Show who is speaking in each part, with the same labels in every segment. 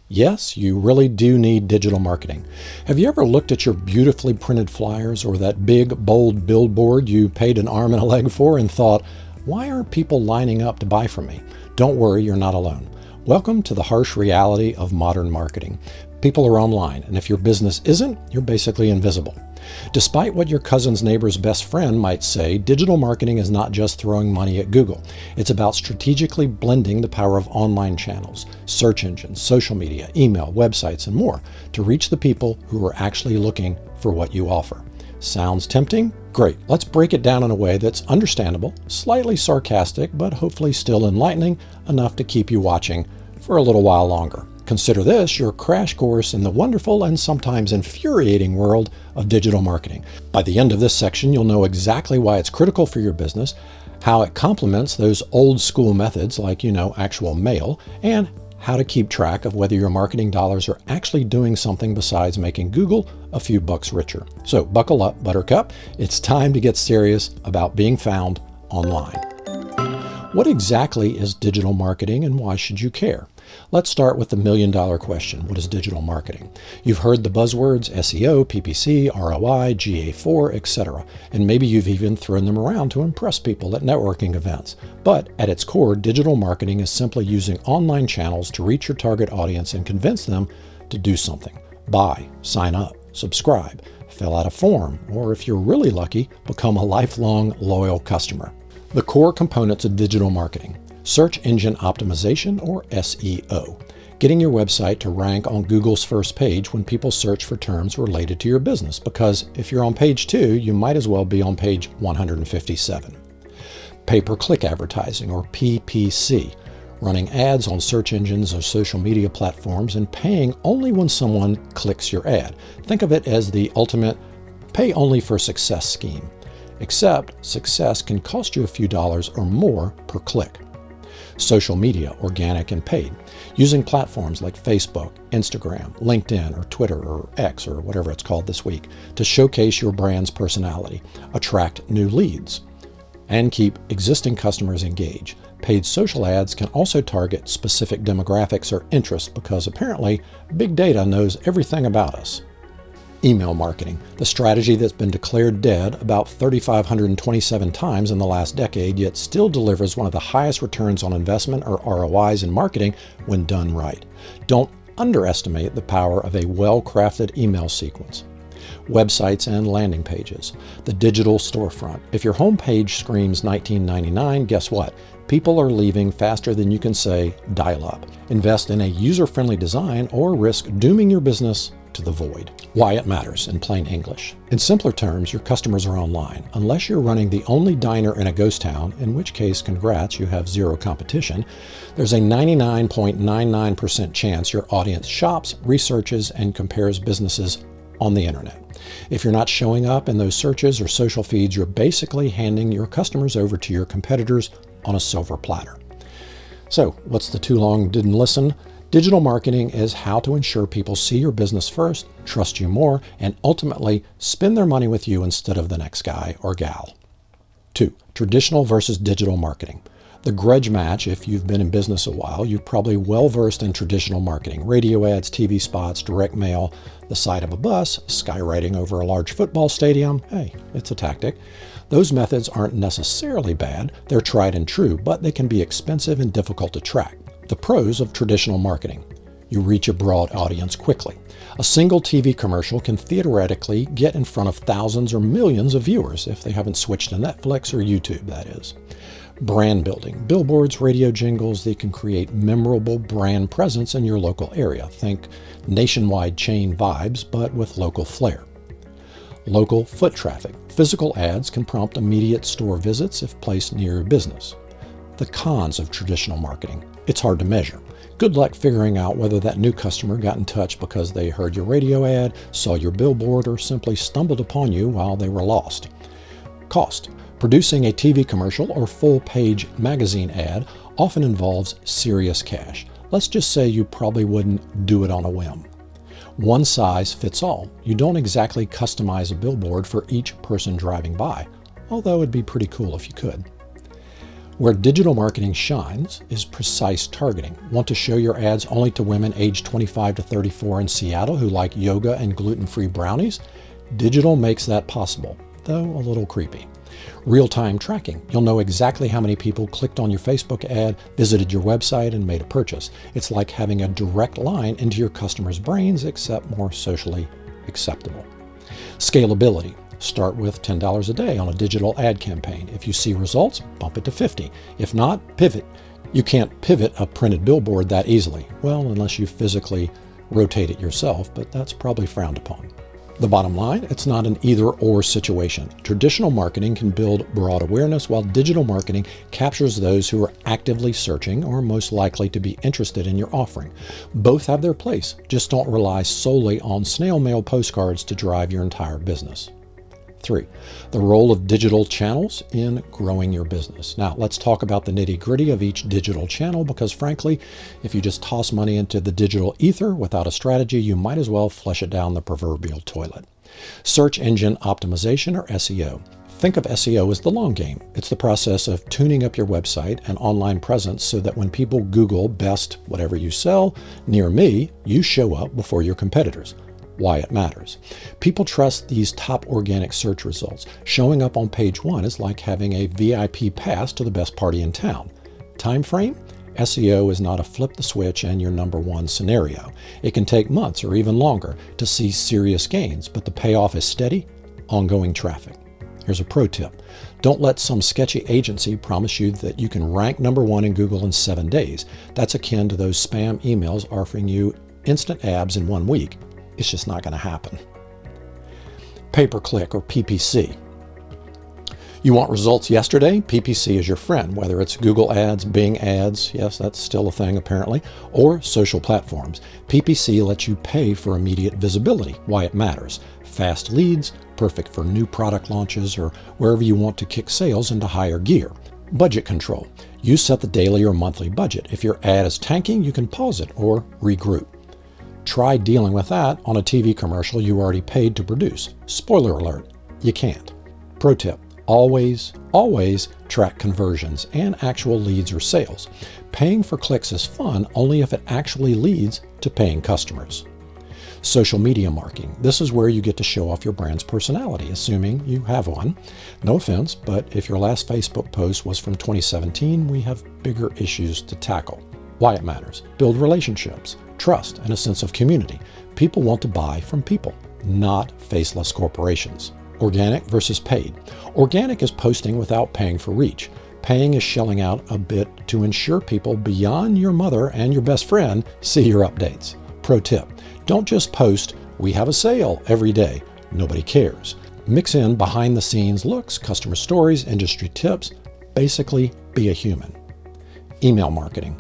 Speaker 1: Yes, you really do need digital marketing. Have you ever looked at your beautifully printed flyers or that big, bold billboard you paid an arm and a leg for and thought, why aren't people lining up to buy from me? Don't worry, you're not alone. Welcome to the harsh reality of modern marketing. People are online, and if your business isn't, you're basically invisible. Despite what your cousin's neighbor's best friend might say, digital marketing is not just throwing money at Google. It's about strategically blending the power of online channels, search engines, social media, email, websites, and more to reach the people who are actually looking for what you offer. Sounds tempting? Great. Let's break it down in a way that's understandable, slightly sarcastic, but hopefully still enlightening enough to keep you watching for a little while longer. Consider this your crash course in the wonderful and sometimes infuriating world of digital marketing. By the end of this section, you'll know exactly why it's critical for your business, how it complements those old school methods like, actual mail, and how to keep track of whether your marketing dollars are actually doing something besides making Google a few bucks richer. So buckle up, Buttercup. It's time to get serious about being found online. What exactly is digital marketing and why should you care? Let's start with the million-dollar question. What is digital marketing? You've heard the buzzwords SEO, PPC, ROI, GA4, etc. And maybe you've even thrown them around to impress people at networking events. But at its core, digital marketing is simply using online channels to reach your target audience and convince them to do something. Buy, sign up, subscribe, fill out a form, or if you're really lucky, become a lifelong loyal customer. The core components of digital marketing. Search engine optimization, or SEO. Getting your website to rank on Google's first page when people search for terms related to your business, because if you're on page 2, you might as well be on page 157. Pay-per-click advertising, or PPC. Running ads on search engines or social media platforms and paying only when someone clicks your ad. Think of it as the ultimate pay only for success scheme. Except success can cost you a few dollars or more per click. Social media, organic and paid, using platforms like Facebook, Instagram, LinkedIn, or Twitter, or X, or whatever it's called this week, to showcase your brand's personality, attract new leads, and keep existing customers engaged. Paid social ads can also target specific demographics or interests because apparently big data knows everything about us. Email marketing, the strategy that's been declared dead about 3,527 times in the last decade, yet still delivers one of the highest returns on investment or ROIs in marketing when done right. Don't underestimate the power of a well-crafted email sequence. Websites and landing pages, the digital storefront. If your homepage screams 1999, guess what? People are leaving faster than you can say dial up. Invest in a user-friendly design or risk dooming your business to the void. Why it matters in plain English. In simpler terms, your customers are online. Unless you're running the only diner in a ghost town, in which case, congrats, you have zero competition, there's a 99.99% chance your audience shops, researches, and compares businesses on the internet. If you're not showing up in those searches or social feeds, you're basically handing your customers over to your competitors on a silver platter. So, what's the too long didn't listen? Digital marketing is how to ensure people see your business first, trust you more, and ultimately spend their money with you instead of the next guy or gal. 2. Traditional versus digital marketing. The grudge match, if you've been in business a while, you're probably well versed in traditional marketing. Radio ads, TV spots, direct mail, the side of a bus, skywriting over a large football stadium. Hey, it's a tactic. Those methods aren't necessarily bad. They're tried and true, but they can be expensive and difficult to track. The pros of traditional marketing. You reach a broad audience quickly. A single TV commercial can theoretically get in front of thousands or millions of viewers if they haven't switched to Netflix or YouTube, that is. Brand building. Billboards, radio jingles, they can create memorable brand presence in your local area. Think nationwide chain vibes, but with local flair. Local foot traffic. Physical ads can prompt immediate store visits if placed near your business. The cons of traditional marketing. It's hard to measure. Good luck figuring out whether that new customer got in touch because they heard your radio ad, saw your billboard, or simply stumbled upon you while they were lost. Cost. Producing a TV commercial or full-page magazine ad often involves serious cash. Let's just say you probably wouldn't do it on a whim. One size fits all. You don't exactly customize a billboard for each person driving by, although it'd be pretty cool if you could. Where digital marketing shines is precise targeting. Want to show your ads only to women aged 25 to 34 in Seattle who like yoga and gluten-free brownies? Digital makes that possible, though a little creepy. Real-time tracking. You'll know exactly how many people clicked on your Facebook ad, visited your website, and made a purchase. It's like having a direct line into your customers' brains, except more socially acceptable. Scalability. Start with $10 a day on a digital ad campaign. If you see results, bump it to $50. If not, pivot. You can't pivot a printed billboard that easily. Well, unless you physically rotate it yourself, but that's probably frowned upon. The bottom line, it's not an either-or situation. Traditional marketing can build broad awareness, while digital marketing captures those who are actively searching or most likely to be interested in your offering. Both have their place. Just don't rely solely on snail mail postcards to drive your entire business. 3. The role of digital channels in growing your business. Now, let's talk about the nitty-gritty of each digital channel because, frankly, if you just toss money into the digital ether without a strategy, you might as well flush it down the proverbial toilet. Search engine optimization, or SEO. Think of SEO as the long game. It's the process of tuning up your website and online presence so that when people Google best whatever you sell near me, you show up before your competitors. Why it matters. People trust these top organic search results. Showing up on page 1 is like having a VIP pass to the best party in town. Time frame? SEO is not a flip the switch and your number one scenario. It can take months or even longer to see serious gains, but the payoff is steady, ongoing traffic. Here's a pro tip. Don't let some sketchy agency promise you that you can rank number 1 in Google in 7 days. That's akin to those spam emails offering you instant abs in 1 week. It's just not going to happen. Pay-per-click, or PPC. You want results yesterday? PPC is your friend, whether it's Google ads, Bing ads, yes, that's still a thing apparently, or social platforms. PPC lets you pay for immediate visibility. Why it matters. Fast leads, perfect for new product launches or wherever you want to kick sales into higher gear. Budget control. You set the daily or monthly budget. If your ad is tanking, you can pause it or regroup. Try dealing with that on a TV commercial you already paid to produce. Spoiler alert, you can't. Pro tip, always track conversions and actual leads or sales. Paying for clicks is fun only if it actually leads to paying customers. Social media marketing. This is where you get to show off your brand's personality, assuming you have one. No offense, but if your last Facebook post was from 2017, we have bigger issues to tackle. Why it matters. Build relationships, trust, and a sense of community. People want to buy from people, not faceless corporations. Organic versus paid. Organic is posting without paying for reach. Paying is shelling out a bit to ensure people beyond your mother and your best friend see your updates. Pro tip, don't just post, "We have a sale" every day. Nobody cares. Mix in behind the scenes looks, customer stories, industry tips. Basically, be a human. Email marketing.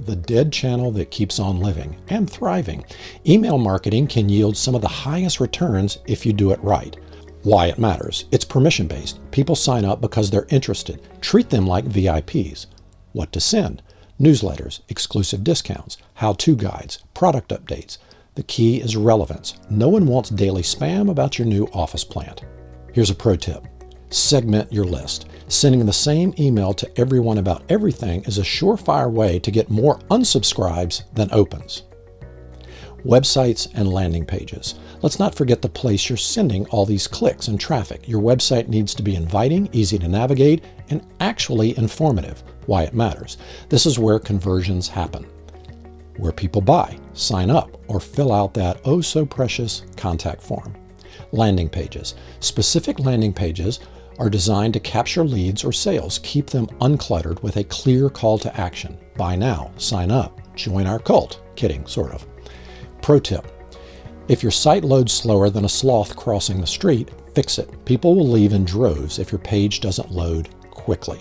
Speaker 1: The dead channel that keeps on living and thriving. Email marketing can yield some of the highest returns if you do it right. Why it matters. It's permission-based. People sign up because they're interested. Treat them like VIPs. What to send? Newsletters, exclusive discounts, how-to guides, product updates. The key is relevance. No one wants daily spam about your new office plant. Here's a pro tip. Segment your list. Sending the same email to everyone about everything is a surefire way to get more unsubscribes than opens. Websites and landing pages. Let's not forget the place you're sending all these clicks and traffic. Your website needs to be inviting, easy to navigate, and actually informative. Why it matters. This is where conversions happen, where people buy, sign up, or fill out that oh so precious contact form. Landing pages. Specific landing pages are designed to capture leads or sales. Keep them uncluttered with a clear call to action. Buy now, sign up, join our cult. Kidding, sort of. Pro tip. If your site loads slower than a sloth crossing the street, fix it. People will leave in droves if your page doesn't load quickly.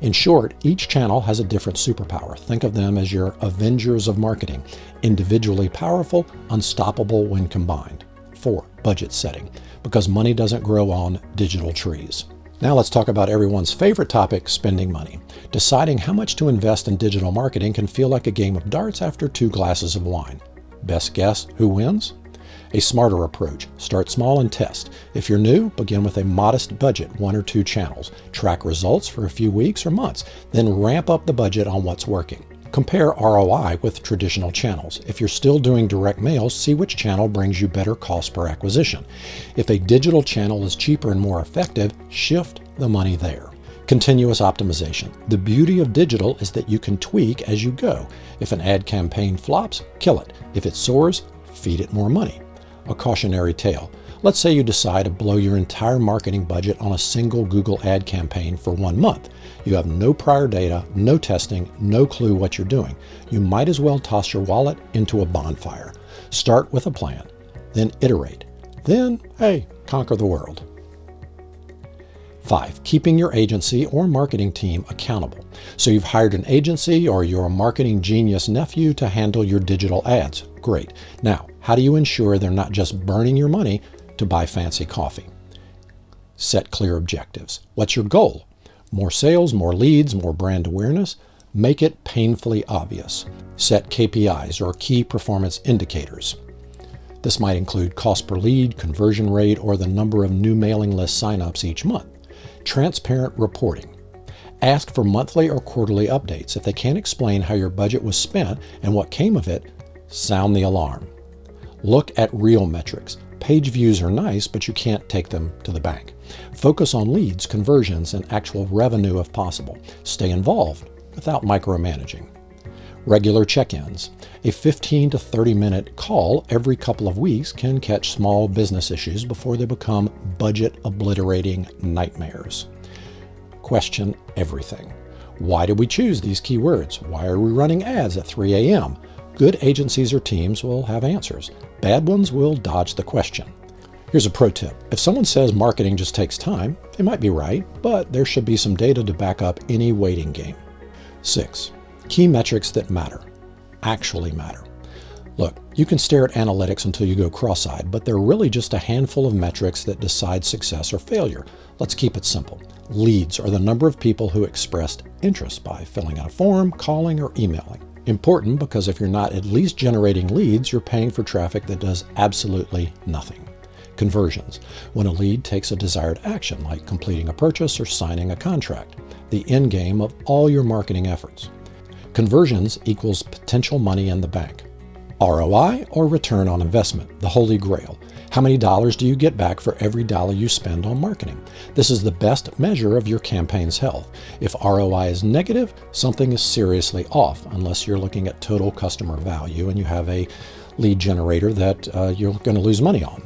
Speaker 1: In short, each channel has a different superpower. Think of them as your Avengers of marketing. Individually powerful, unstoppable when combined. 4. Budget setting. Because money doesn't grow on digital trees. Now let's talk about everyone's favorite topic, spending money. Deciding how much to invest in digital marketing can feel like a game of darts after 2 glasses of wine. Best guess who wins? A smarter approach: start small and test. If you're new, begin with a modest budget, 1 or 2 channels. Track results for a few weeks or months, then ramp up the budget on what's working. Compare ROI with traditional channels. If you're still doing direct mail, see which channel brings you better cost per acquisition. If a digital channel is cheaper and more effective, shift the money there. Continuous optimization. The beauty of digital is that you can tweak as you go. If an ad campaign flops, kill it. If it soars, feed it more money. A cautionary tale. Let's say you decide to blow your entire marketing budget on a single Google ad campaign for 1 month. You have no prior data, no testing, no clue what you're doing. You might as well toss your wallet into a bonfire. Start with a plan, then iterate. Then, conquer the world. 5. Keeping your agency or marketing team accountable. So you've hired an agency or you're a marketing genius nephew to handle your digital ads. Great. Now, how do you ensure they're not just burning your money to buy fancy coffee? Set clear objectives. What's your goal? More sales, more leads, more brand awareness? Make it painfully obvious. Set KPIs or key performance indicators. This might include cost per lead, conversion rate, or the number of new mailing list signups each month. Transparent reporting. Ask for monthly or quarterly updates. If they can't explain how your budget was spent and what came of it, sound the alarm. Look at real metrics. Page views are nice, but you can't take them to the bank. Focus on leads, conversions, and actual revenue if possible. Stay involved without micromanaging. Regular check-ins. A 15 to 30-minute call every couple of weeks can catch small business issues before they become budget-obliterating nightmares. Question everything. Why did we choose these keywords? Why are we running ads at 3 a.m.? Good agencies or teams will have answers. Bad ones will dodge the question. Here's a pro tip. If someone says marketing just takes time, they might be right, but there should be some data to back up any waiting game. 6. Key metrics that matter. Actually matter. Look, you can stare at analytics until you go cross-eyed, but they're really just a handful of metrics that decide success or failure. Let's keep it simple. Leads are the number of people who expressed interest by filling out a form, calling, or emailing. Important because if you're not at least generating leads, you're paying for traffic that does absolutely nothing. Conversions. When a lead takes a desired action, like completing a purchase or signing a contract. The end game of all your marketing efforts. Conversions equals potential money in the bank. ROI, or return on investment, the holy grail. How many dollars do you get back for every dollar you spend on marketing? This is the best measure of your campaign's health. If ROI is negative, something is seriously off, unless you're looking at total customer value and you have a lead generator that you're going to lose money on.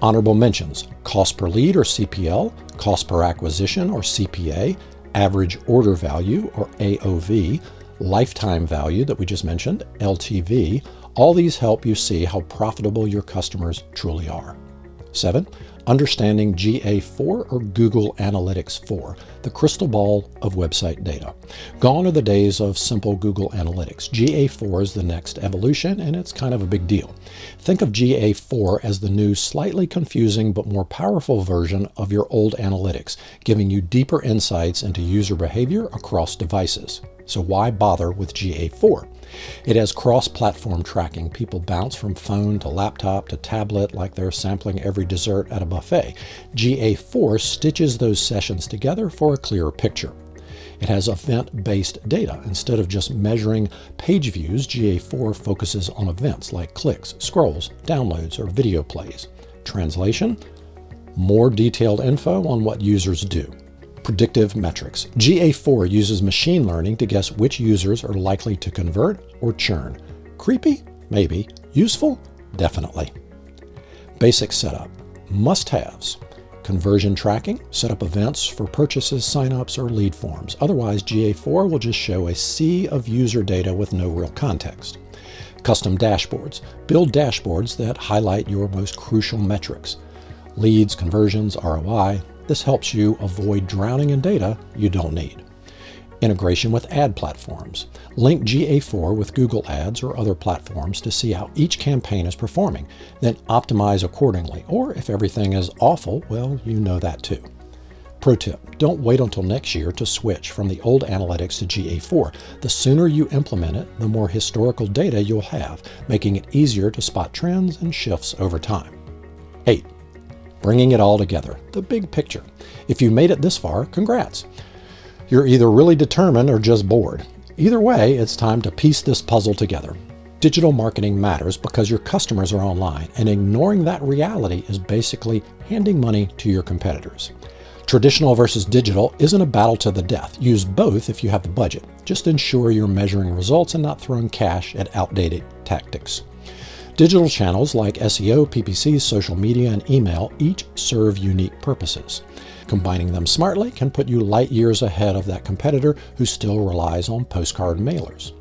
Speaker 1: Honorable mentions: cost per lead or CPL, cost per acquisition or CPA, average order value or AOV, lifetime value that we just mentioned, LTV. All these help you see how profitable your customers truly are. 7. Understanding GA4 or Google Analytics 4, the crystal ball of website data. Gone are the days of simple Google Analytics. GA4 is the next evolution, and it's kind of a big deal. Think of GA4 as the new, slightly confusing but more powerful version of your old analytics, giving you deeper insights into user behavior across devices. So why bother with GA4? It has cross-platform tracking. People bounce from phone to laptop to tablet like they're sampling every dessert at a buffet. GA4 stitches those sessions together for a clearer picture. It has event-based data. Instead of just measuring page views, GA4 focuses on events like clicks, scrolls, downloads, or video plays. Translation: more detailed info on what users do. Predictive metrics. GA4 uses machine learning to guess which users are likely to convert or churn. Creepy? Maybe. Useful? Definitely. Basic setup. Must-haves. Conversion tracking. Set up events for purchases, signups, or lead forms. Otherwise, GA4 will just show a sea of user data with no real context. Custom dashboards. Build dashboards that highlight your most crucial metrics. Leads, conversions, ROI. This helps you avoid drowning in data you don't need. Integration with ad platforms. Link GA4 with Google Ads or other platforms to see how each campaign is performing, then optimize accordingly. Or if everything is awful, well, you know that too. Pro tip, don't wait until next year to switch from the old analytics to GA4. The sooner you implement it, the more historical data you'll have, making it easier to spot trends and shifts over time. 8. Bringing it all together, the big picture. If you made it this far, congrats. You're either really determined or just bored. Either way, it's time to piece this puzzle together. Digital marketing matters because your customers are online, and ignoring that reality is basically handing money to your competitors. Traditional versus digital isn't a battle to the death. Use both if you have the budget. Just ensure you're measuring results and not throwing cash at outdated tactics. Digital channels like SEO, PPC, social media, and email each serve unique purposes. Combining them smartly can put you light years ahead of that competitor who still relies on postcard mailers.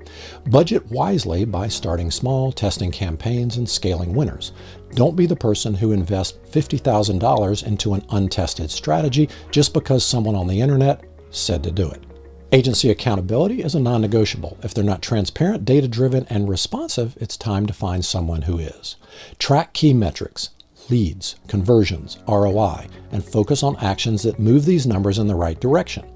Speaker 1: Budget wisely by starting small, testing campaigns, and scaling winners. Don't be the person who invests $50,000 into an untested strategy just because someone on the internet said to do it. Agency accountability is a non-negotiable. If they're not transparent, data-driven, and responsive, it's time to find someone who is. Track key metrics, leads, conversions, ROI, and focus on actions that move these numbers in the right direction.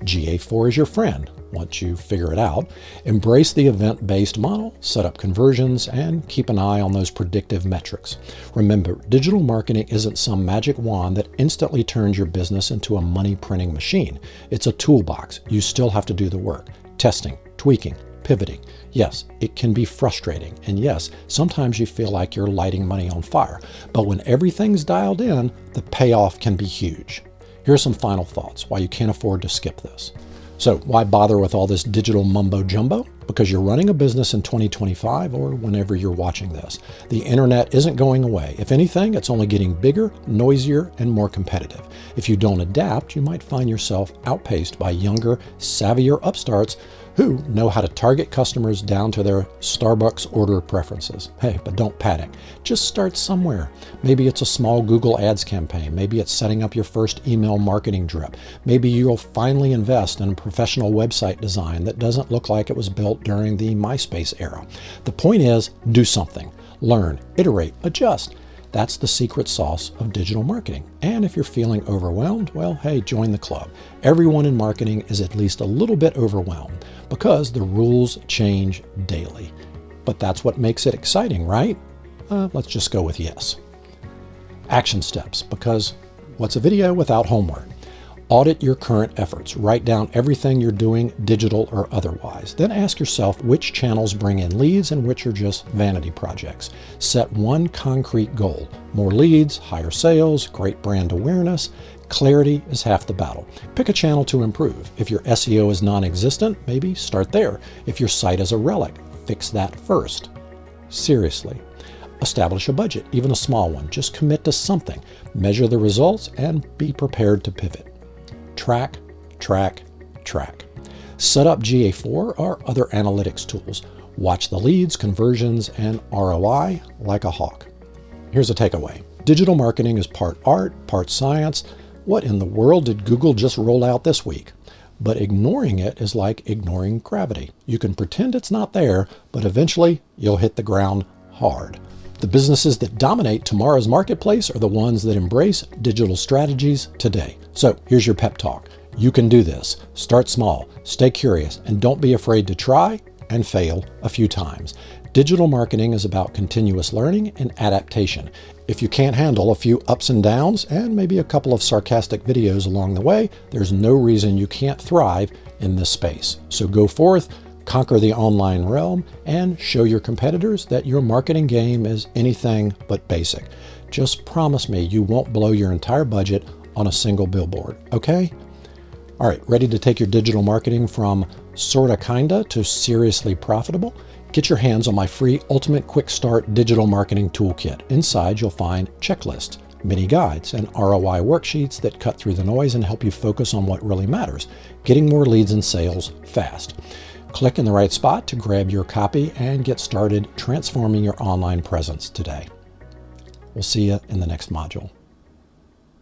Speaker 1: GA4 is your friend once you figure it out. Embrace the event-based model, set up conversions, and keep an eye on those predictive metrics. Remember, digital marketing isn't some magic wand that instantly turns your business into a money-printing machine. It's a toolbox. You still have to do the work. Testing, tweaking, pivoting. Yes, it can be frustrating. And yes, sometimes you feel like you're lighting money on fire. But when everything's dialed in, the payoff can be huge. Here are some final thoughts why you can't afford to skip this. So why bother with all this digital mumbo jumbo? Because you're running a business in 2025 or whenever you're watching this. The internet isn't going away. If anything, it's only getting bigger, noisier, and more competitive. If you don't adapt, you might find yourself outpaced by younger, savvier upstarts who know how to target customers down to their Starbucks order preferences. Hey, but don't panic. Just start somewhere. Maybe it's a small Google Ads campaign. Maybe it's setting up your first email marketing drip. Maybe you'll finally invest in a professional website design that doesn't look like it was built during the MySpace era. The point is, do something. Learn, iterate, adjust. That's the secret sauce of digital marketing. And if you're feeling overwhelmed, well, hey, join the club. Everyone in marketing is at least a little bit overwhelmed because the rules change daily. But that's what makes it exciting, right? Let's just go with yes. Action steps, because what's a video without homework? Audit your current efforts. Write down everything you're doing, digital or otherwise. Then ask yourself which channels bring in leads and which are just vanity projects. Set one concrete goal. More leads, higher sales, great brand awareness. Clarity is half the battle. Pick a channel to improve. If your SEO is non-existent, maybe start there. If your site is a relic, fix that first. Seriously. Establish a budget, even a small one. Just commit to something. Measure the results and be prepared to pivot. Track, track, track. Set up GA4 or other analytics tools. Watch the leads, conversions, and ROI like a hawk. Here's a takeaway. Digital marketing is part art, part science. What in the world did Google just roll out this week? But ignoring it is like ignoring gravity. You can pretend it's not there, but eventually you'll hit the ground hard. The businesses that dominate tomorrow's marketplace are the ones that embrace digital strategies today. So here's your pep talk. You can do this. Start small, stay curious, and don't be afraid to try and fail a few times. Digital marketing is about continuous learning and adaptation. If you can't handle a few ups and downs and maybe a couple of sarcastic videos along the way, there's no reason you can't thrive in this space. So go forth, conquer the online realm, and show your competitors that your marketing game is anything but basic. Just promise me you won't blow your entire budget on a single billboard, okay? All right, ready to take your digital marketing from sorta kinda to seriously profitable? Get your hands on my free Ultimate Quick Start Digital Marketing Toolkit. Inside, you'll find checklists, mini guides, and ROI worksheets that cut through the noise and help you focus on what really matters, getting more leads and sales fast. Click in the right spot to grab your copy and get started transforming your online presence today. We'll see you in the next module.